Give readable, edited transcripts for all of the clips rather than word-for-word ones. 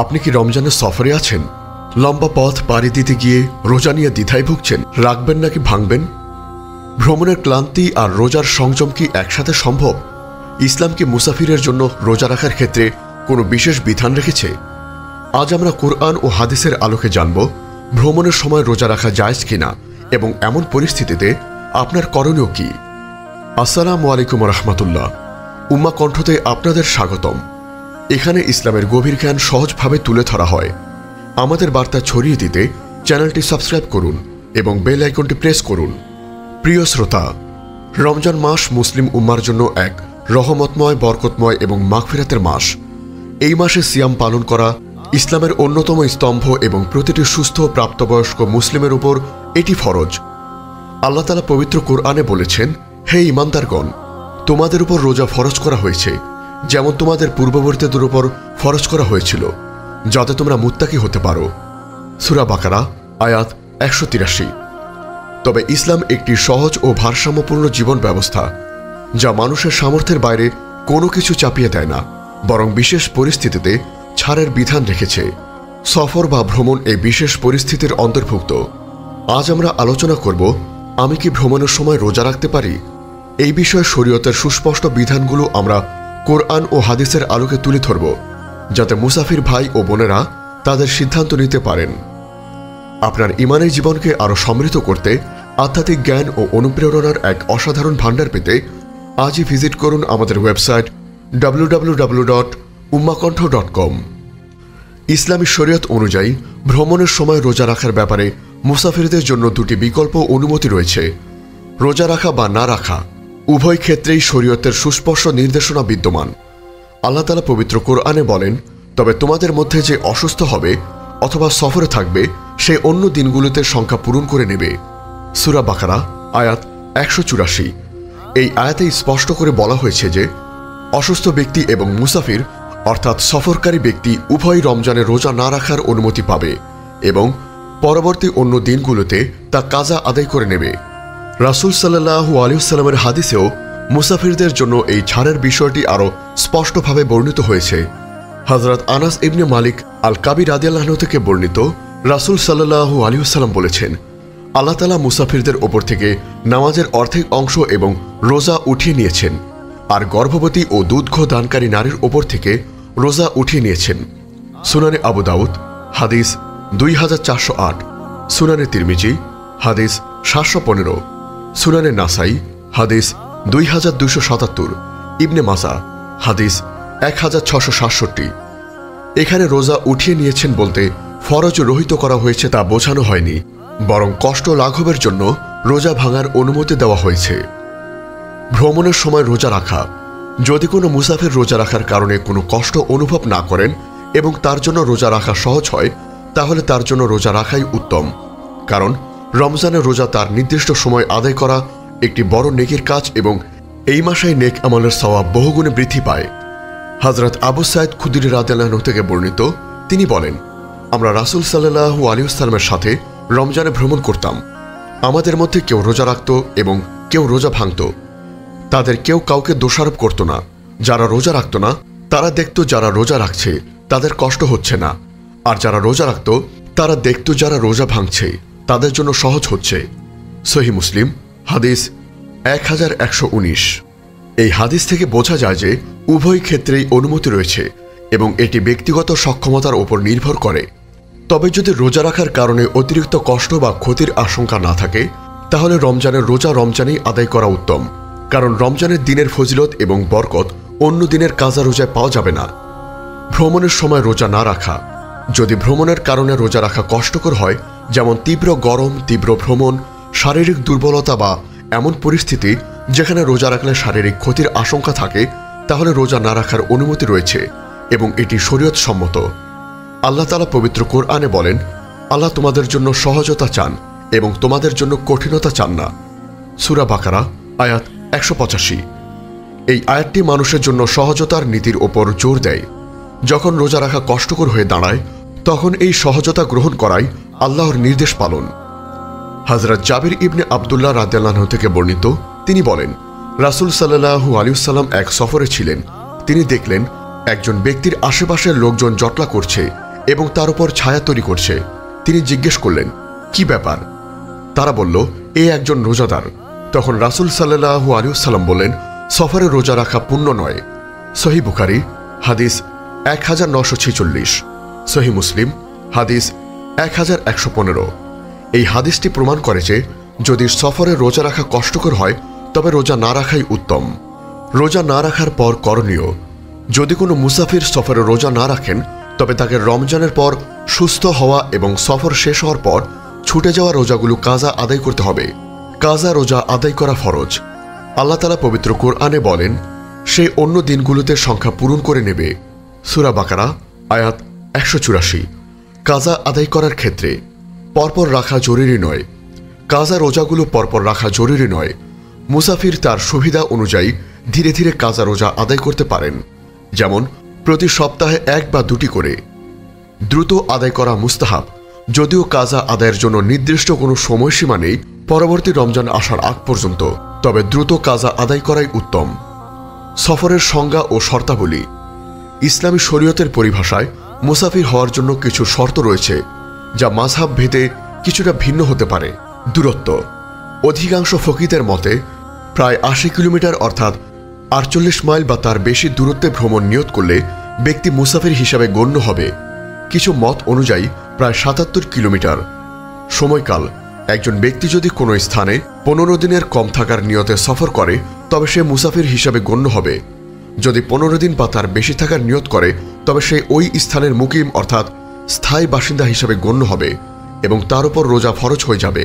আপনি কি রমজানের সফরে আছেন? লম্বা পথ পাড়ি দিতে গিয়ে রোজা নিয়ে দ্বিধায় ভুগছেন, রাখবেন নাকি ভাঙবেন? ভ্রমণের ক্লান্তি আর রোজার সংযম কি একসাথে সম্ভব? ইসলাম কি মুসাফিরের জন্য রোজা রাখার ক্ষেত্রে কোনো বিশেষ বিধান রেখেছে? আজ আমরা কোরআন ও হাদিসের আলোকে জানব ভ্রমণের সময় রোজা রাখা জায়েজ কিনা এবং এমন পরিস্থিতিতে আপনার করণীয় কি। আসসালামু আলাইকুম রহমতুল্লাহ। উম্মা কণ্ঠতে আপনাদের স্বাগতম। এখানে ইসলামের গভীর জ্ঞান সহজভাবে তুলে ধরা হয়। আমাদের বার্তা ছড়িয়ে দিতে চ্যানেলটি সাবস্ক্রাইব করুন এবং বেল আইকনটি প্রেস করুন। প্রিয় শ্রোতা, রমজান মাস মুসলিম উম্মার জন্য এক রহমতময়, বরকতময় এবং মাগফিরাতের মাস। এই মাসে সিয়াম পালন করা ইসলামের অন্যতম স্তম্ভ এবং প্রতিটি সুস্থ প্রাপ্তবয়স্ক মুসলিমের উপর এটি ফরজ। আল্লাহ তাআলা পবিত্র কোরআনে বলেছেন, হে ঈমানদারগণ, তোমাদের উপর রোজা ফরজ করা হয়েছে যেমন তোমাদের পূর্ববর্তীদের উপর ফরজ করা হয়েছিল, যাতে তোমরা মুত্তাকি হতে পারো। সূরা বাকারা আয়াত 183। তবে ইসলাম একটি সহজ ও ভারসাম্যপূর্ণ জীবন ব্যবস্থা, যা মানুষের সামর্থ্যের বাইরে কোনো কিছু চাপিয়ে দেয় না, বরং বিশেষ পরিস্থিতিতে ছাড়ের বিধান রেখেছে। সফর বা ভ্রমণ এই বিশেষ পরিস্থিতির অন্তর্ভুক্ত। আজ আমরা আলোচনা করব, আমি কি ভ্রমণের সময় রোজা রাখতে পারি? এই বিষয়ে শরীয়তের সুস্পষ্ট বিধানগুলো আমরা কোরআন ও হাদিসের আলোকে তুলে ধরব, যাতে মুসাফির ভাই ও বোনেরা তাদের সিদ্ধান্ত নিতে পারেন। আপনার ঈমানের জীবনকে আরও সমৃদ্ধ করতে আধ্যাত্মিক জ্ঞান ও অনুপ্রেরণার এক অসাধারণ ভাণ্ডার পেতে আজই ভিজিট করুন আমাদের ওয়েবসাইট www.ummakantho.com। ইসলামী শরীয়ত অনুযায়ী ভ্রমণের সময় রোজা রাখার ব্যাপারে মুসাফিরদের জন্য দুটি বিকল্প অনুমতি রয়েছে। রোজা রাখা বা না রাখা উভয় ক্ষেত্রেই শরীয়তের সুস্পষ্ট নির্দেশনা বিদ্যমান। আল্লাহ তাআলা পবিত্র কোরআনে বলেন, তবে তোমাদের মধ্যে যে অসুস্থ হবে অথবা সফরে থাকবে সে অন্য দিনগুলোতে সংখ্যা পূরণ করে নেবে। সূরা বাকারা আয়াত 184। এই আয়াতে স্পষ্ট করে বলা হয়েছে যে অসুস্থ ব্যক্তি এবং মুসাফির অর্থাৎ সফরকারী ব্যক্তি উভয় রমজানে রোজা না রাখার অনুমতি পাবে এবং পরবর্তী অন্য দিনগুলোতে তা কাজা আদায় করে নেবে। রাসূল সাল্লাল্লাহু আলাইহি ওয়াসাল্লামের হাদিসেও মুসাফিরদের জন্য এই ছাড়ের বিষয়টি আরও স্পষ্টভাবে বর্ণিত হয়েছে। হযরত আনাস ইবনে মালিক আল কাবি রাদিয়াল্লাহু আনহু থেকে বর্ণিত, রাসূল সাল্লাল্লাহু আলাইহি ওয়াসাল্লাম বলেছেন, আল্লাহ তাআলা মুসাফিরদের ওপর থেকে নামাজের অর্ধেক অংশ এবং রোজা উঠিয়ে নিয়েছেন, আর গর্ভবতী ও দুধ দানকারী নারীর ওপর থেকে রোজা উঠিয়ে নিয়েছেন। সুনানে আবু দাউদ হাদিস 2408, সুনানে তিরমিজি হাদিস 715, সুনানে নাসাই হাদিস 2277, ইবনে মাজাহ হাদিস 1667। এখানে রোজা উঠিয়ে নিয়েছেন বলতে ফরজ রহিত করা হয়েছে তা বোঝানো হয়নি, বরং কষ্ট লাঘবের জন্য রোজা ভাঙার অনুমতি দেওয়া হয়েছে। ভ্রমণের সময় রোজা রাখা। যদি কোনো মুসাফির রোজা রাখার কারণে কোনো কষ্ট অনুভব না করেন এবং তার জন্য রোজা রাখা সহজ হয়, তাহলে তার জন্য রোজা রাখাই উত্তম। কারণ রমজানের রোজা তার নির্দিষ্ট সময় আদায় করা একটি বড় নেকির কাজ এবং এই মাসেই নেক আমলের সওয়াব বহুগুণে বৃদ্ধি পায়। হযরত আবু সাঈদ খুদরী রাদিয়াল্লাহু আনহু থেকে বর্ণিত, তিনি বলেন, আমরা রাসূল সাল্লাল্লাহু আলাইহি ওয়াসাল্লামের সাথে রমজানে ভ্রমণ করতাম। আমাদের মধ্যে কেউ রোজা রাখত এবং কেউ রোজা ভাঙত। তাদের কেউ কাউকে দোষারোপ করত না। যারা রোজা রাখত না তারা দেখত যারা রোজা রাখছে তাদের কষ্ট হচ্ছে না, আর যারা রোজা রাখত তারা দেখত যারা রোজা ভাঙছে তাদের জন্য সহজ হচ্ছে। সহিহ মুসলিম হাদিস 1119। এই হাদিস থেকে বোঝা যায় যে উভয় ক্ষেত্রেই অনুমতি রয়েছে এবং এটি ব্যক্তিগত সক্ষমতার উপর নির্ভর করে। তবে যদি রোজা রাখার কারণে অতিরিক্ত কষ্ট বা ক্ষতির আশঙ্কা না থাকে, তাহলে রমজানের রোজা রমজানেই আদায় করা উত্তম, কারণ রমজানের দিনের ফজিলত এবং বরকত অন্য দিনের কাজা রোজায় পাওয়া যাবে না। ভ্রমণের সময় রোজা না রাখা। যদি ভ্রমণের কারণে রোজা রাখা কষ্টকর হয়, যেমন তীব্র গরম, তীব্র ভ্রমণ, শারীরিক দুর্বলতা বা এমন পরিস্থিতি যেখানে রোজা রাখলে শারীরিক ক্ষতির আশঙ্কা থাকে, তাহলে রোজা না রাখার অনুমতি রয়েছে এবং এটি শরীয়ত সম্মত। আল্লাহ তাআলা পবিত্র কোরআনে বলেন, আল্লাহ তোমাদের জন্য সহজতা চান এবং তোমাদের জন্য কঠিনতা চান না। সূরা বাকারা আয়াত 185। এই আয়াতটি মানুষের জন্য সহজতার নীতির ওপর জোর দেয়। যখন রোজা রাখা কষ্টকর হয়ে দাঁড়ায়, তখন এই সহজতা গ্রহণ করাই আল্লাহর নির্দেশ পালন। হযরত জাবির ইবনে আব্দুল্লাহ রাদিয়াল্লাহু আনহু থেকে বর্ণিত, তিনি বলেন, রাসূল সাল্লাল্লাহু আলাইহি ওয়াসাল্লাম এক সফরে ছিলেন। তিনি দেখলেন একজন ব্যক্তির আশেপাশের লোকজন জটলা করছে এবং তার উপর ছায়া তৈরি করছে। তিনি জিজ্ঞেস করলেন, কি ব্যাপার? তারা বলল, এ একজন রোজাদার। তখন রাসূল সাল্লাল্লাহু আলাইহি ওয়াসাল্লাম বললেন, সফরে রোজা রাখা পুণ্য নয়। সহিহ বুখারী হাদিস 1946, সহিহ মুসলিম হাদিস 1115। এই হাদিসটি প্রমাণ করে যে যদি সফরে রোজা রাখা কষ্টকর হয় তবে রোজা না রাখাই উত্তম। রোজা না রাখার পর করণীয়: যদি কোনো মুসাফির সফরে রোজা না রাখেন তবে তাকে রমজানের পর সুস্থ হওয়া এবং সফর শেষ হওয়ার পর ছুটে যাওয়া রোজাগুলো কাজা আদায় করতে হবে। কাজা রোজা আদায় করা ফরজ। আল্লাহ তাআলা পবিত্র কোরআনে বলেন, সে অন্য দিনগুলোতে সংখ্যা পূরণ করে নেবে। সূরা বাকারা আয়াত 184। কাজা আদায় করার ক্ষেত্রে পরপর রাখা জরুরি নয়। কাজা রোজাগুলো পরপর রাখা জরুরি নয়। মুসাফির তার সুবিধা অনুযায়ী ধীরে ধীরে কাজা রোজা আদায় করতে পারেন, যেমন প্রতি সপ্তাহে 1 বা 2টি করে। দ্রুত আদায় করা মুস্তাহাব, যদিও কাজা আদায়ের জন্য নির্দিষ্ট কোনো সময়সীমা নেই পরবর্তী রমজান আসার আগ পর্যন্ত, তবে দ্রুত কাজা আদায় করাই উত্তম। সফরের সংজ্ঞা ও শর্তাবলী। ইসলামী শরীয়তের পরিভাষায় মুসাফির হওয়ার জন্য কিছু শর্ত রয়েছে যা মাযহাব ভেদে কিছুটা ভিন্ন হতে পারে। দূরত্ব: অধিকাংশ ফকিহদের মতে প্রায় 80 কিলোমিটার অর্থাৎ 48 মাইল বা তার বেশি দূরত্বে ভ্রমণ নিয়ত করলে ব্যক্তি মুসাফির হিসাবে গণ্য হবে। কিছু মত অনুযায়ী প্রায় 77 কিলোমিটার। সময়কাল: একজন ব্যক্তি যদি কোনো স্থানে 15 দিনের কম থাকার নিয়তে সফর করে তবে সে মুসাফির হিসাবে গণ্য হবে। যদি 15 দিন বা তার বেশি থাকার নিয়ত করে তবে সে ওই স্থানের মুকিম অর্থাৎ স্থায়ী বাসিন্দা হিসাবে গণ্য হবে এবং তার উপর রোজা ফরজ হয়ে যাবে।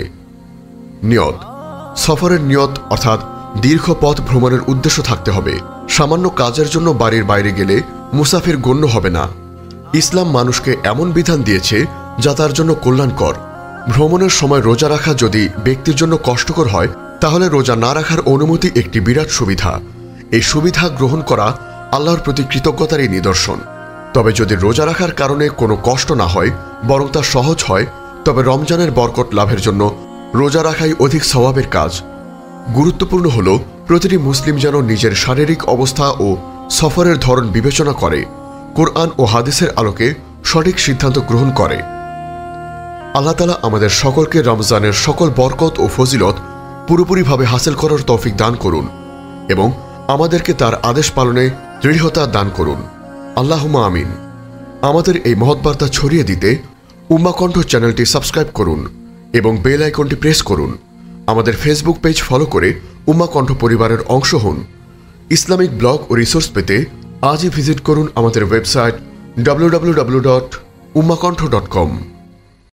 নিয়ত: সফরের নিয়ত অর্থাৎ দীর্ঘ পথ ভ্রমণের উদ্দেশ্য থাকতে হবে। সামান্য কাজের জন্য বাড়ির বাইরে গেলে মুসাফির গণ্য হবে না। ইসলাম মানুষকে এমন বিধান দিয়েছে যা তার জন্য কল্যাণকর। ভ্রমণের সময় রোজা রাখা যদি ব্যক্তির জন্য কষ্টকর হয় তাহলে রোজা না রাখার অনুমতি একটি বিরাট সুবিধা। এই সুবিধা গ্রহণ করা আল্লাহর প্রতি কৃতজ্ঞতারই নিদর্শন। তবে যদি রোজা রাখার কারণে কোনো কষ্ট না হয় বরং তা সহজ হয় তবে রমজানের বরকত লাভের জন্য রোজা রাখাই অধিক সওয়াবের কাজ। গুরুত্বপূর্ণ হল প্রতিটি মুসলিম যেন নিজের শারীরিক অবস্থা ও সফরের ধরন বিবেচনা করে কোরআন ও হাদিসের আলোকে সঠিক সিদ্ধান্ত গ্রহণ করে। আল্লাহ তাআলা আমাদের সকলকে রমজানের সকল বরকত ও ফজিলত পুরোপুরিভাবে হাসিল করার তৌফিক দান করুন এবং আমাদেরকে তার আদেশ পালনে দৃঢ়তা দান করুন। আল্লাহুম্মা আমিন। আমাদের এই মহৎ বার্তা ছড়িয়ে দিতে উম্মাহ কণ্ঠ চ্যানেলটি সাবস্ক্রাইব করুন এবং বেল আইকনটি প্রেস করুন। আমাদের ফেসবুক পেজ ফলো করে উম্মাহ কণ্ঠ পরিবারের অংশ হন। ইসলামিক ব্লগ ও রিসোর্স পেতে আজই ভিজিট করুন আমাদের ওয়েবসাইট www.ummahkontho.com।